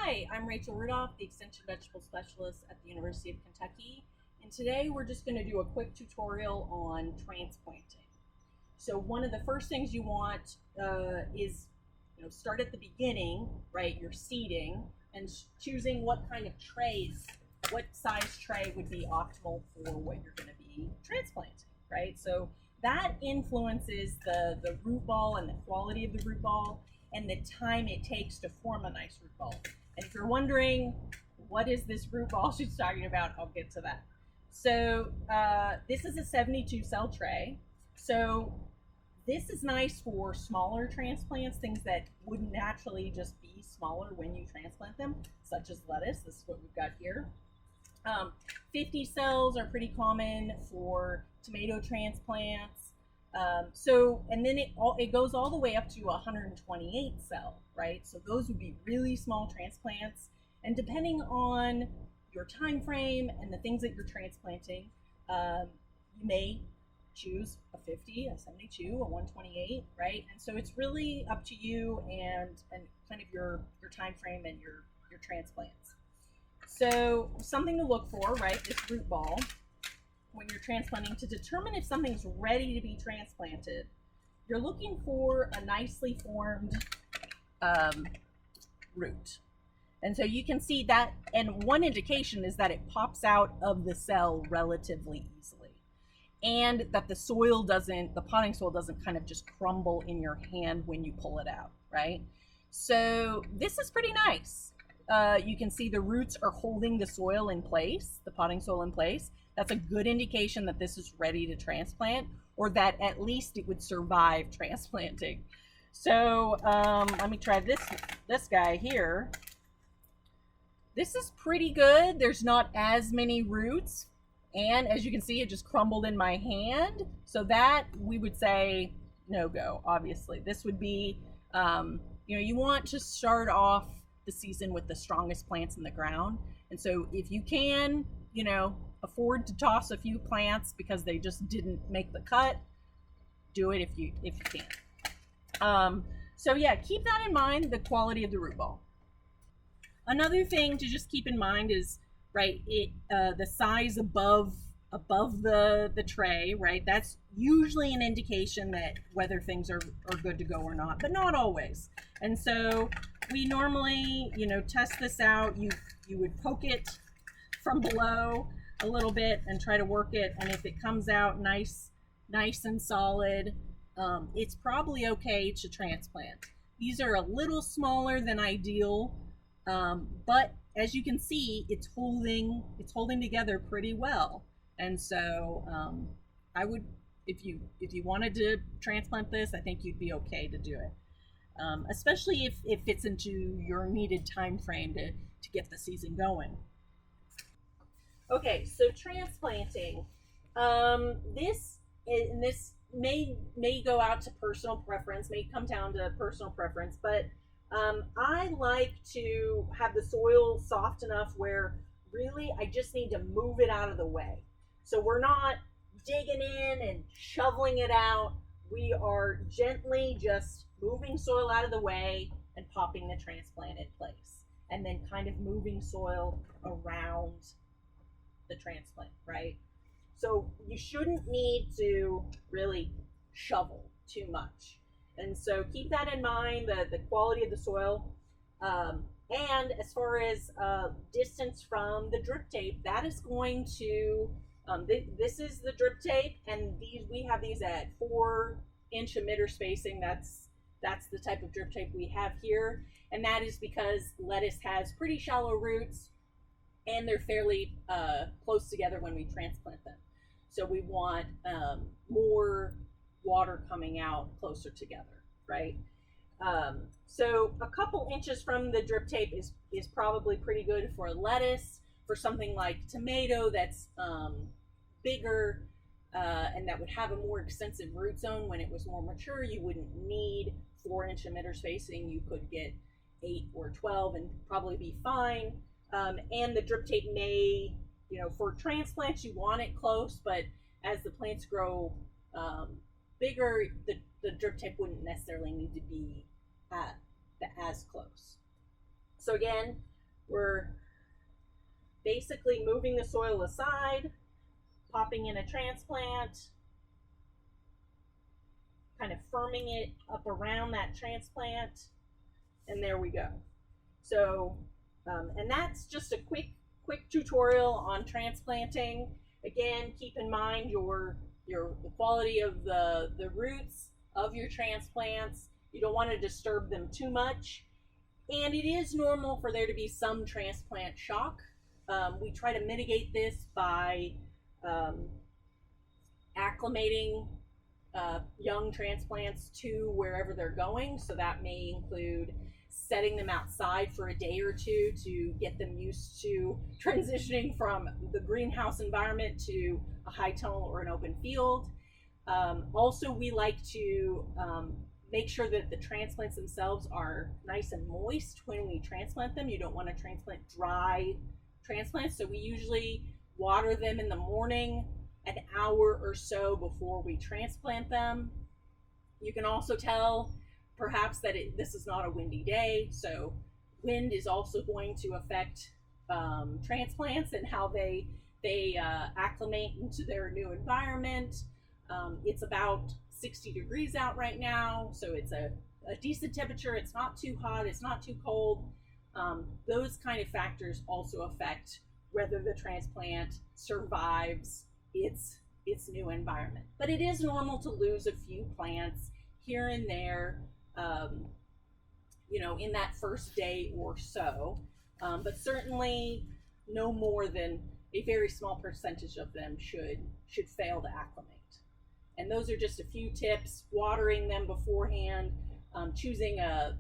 Hi, I'm Rachel Rudolph, the Extension Vegetable Specialist at the University of Kentucky, and today we're just going to do a quick tutorial on transplanting. So one of the first things you want is, start at the beginning, right? You're seeding and choosing what kind of trays, what size tray would be optimal for what you're going to be transplanting, right? So that influences the root ball and the quality of the root ball and the time it takes to form a nice root ball. And if you're wondering, what is this root ball she's talking about, I'll get to that. So this is a 72 cell tray. So this is nice for smaller transplants, things that wouldn't naturally just be smaller when you transplant them, such as lettuce. This is what we've got here. 50 cells are pretty common for tomato transplants. And then it goes all the way up to 128 cell, right? So those would be really small transplants. And depending on your time frame and the things that you're transplanting, you may choose a 50, a 72, a 128, right? And so it's really up to you and kind of your time frame and your transplants. So something to look for, right? This root ball when you're transplanting to determine if something's ready to be transplanted. You're looking for a nicely formed root. And so you can see that, and one indication is that it pops out of the cell relatively easily. And that the potting soil doesn't kind of just crumble in your hand when you pull it out, right? So this is pretty nice. You can see the roots are holding the soil in place, the potting soil in place. That's a good indication that this is ready to transplant, or that at least it would survive transplanting. So let me try this guy here. This is pretty good. There's not as many roots. And as you can see, it just crumbled in my hand. So that we would say no go, obviously. This would be, you want to start off the season with the strongest plants in the ground. And so if you can, afford to toss a few plants because they just didn't make the cut, do it if you can. So yeah, keep that in mind, the quality of the root ball. Another thing to just keep in mind is, right, the size above the tray, right? That's usually an indication that whether things are good to go or not, but not always. And so we normally, test this out. You would poke it from below a little bit and try to work it. And if it comes out nice and solid, it's probably okay to transplant. These are a little smaller than ideal, but as you can see, it's holding together pretty well. And so I would, if you wanted to transplant this, I think you'd be okay to do it. Especially if it fits into your needed time frame to get the season going. Okay, so transplanting. This may go out to personal preference, may come down to personal preference, but I like to have the soil soft enough where really I just need to move it out of the way. So we're not digging in and shoveling it out. We are gently just moving soil out of the way and popping the transplant in place. And then kind of moving soil around the transplant, right? So you shouldn't need to really shovel too much. And so keep that in mind, the quality of the soil. And as far as distance from the drip tape, that is going to, this is the drip tape, and we have these at 4-inch emitter spacing. That's the type of drip tape we have here. And that is because lettuce has pretty shallow roots and they're fairly close together when we transplant them. So we want more water coming out closer together, right? So a couple inches from the drip tape is probably pretty good for lettuce. For something like tomato that's bigger and that would have a more extensive root zone when it was more mature, you wouldn't need 4-inch emitter spacing. You could get 8 or 12 and probably be fine. And the drip tape may, for transplants, you want it close, but as the plants grow bigger, the drip tape wouldn't necessarily need to be as close. So again, We're basically moving the soil aside, popping in a transplant, kind of firming it up around that transplant, and there we go. So, and that's just a quick tutorial on transplanting. Again, keep in mind the quality of the roots of your transplants. You don't want to disturb them too much. And it is normal for there to be some transplant shock. We try to mitigate this by um, acclimating young transplants to wherever they're going. So that may include setting them outside for a day or two to get them used to transitioning from the greenhouse environment to a high tunnel or an open field. Also, we like to make sure that the transplants themselves are nice and moist when we transplant them. You don't want to transplant dry transplants, so we usually water them in the morning an hour or so before we transplant them. You can also tell perhaps that this is not a windy day, so wind is also going to affect transplants and how they acclimate into their new environment. It's about 60 degrees out right now, so it's a decent temperature. It's not too hot, it's not too cold. Those kind of factors also affect whether the transplant survives its new environment. But it is normal to lose a few plants here and there, in that first day or so. But certainly no more than a very small percentage of them should fail to acclimate. And those are just a few tips: watering them beforehand, choosing a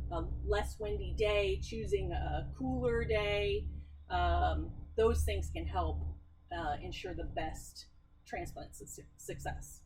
less windy day, choosing a cooler day. Those things can help ensure the best transplant success.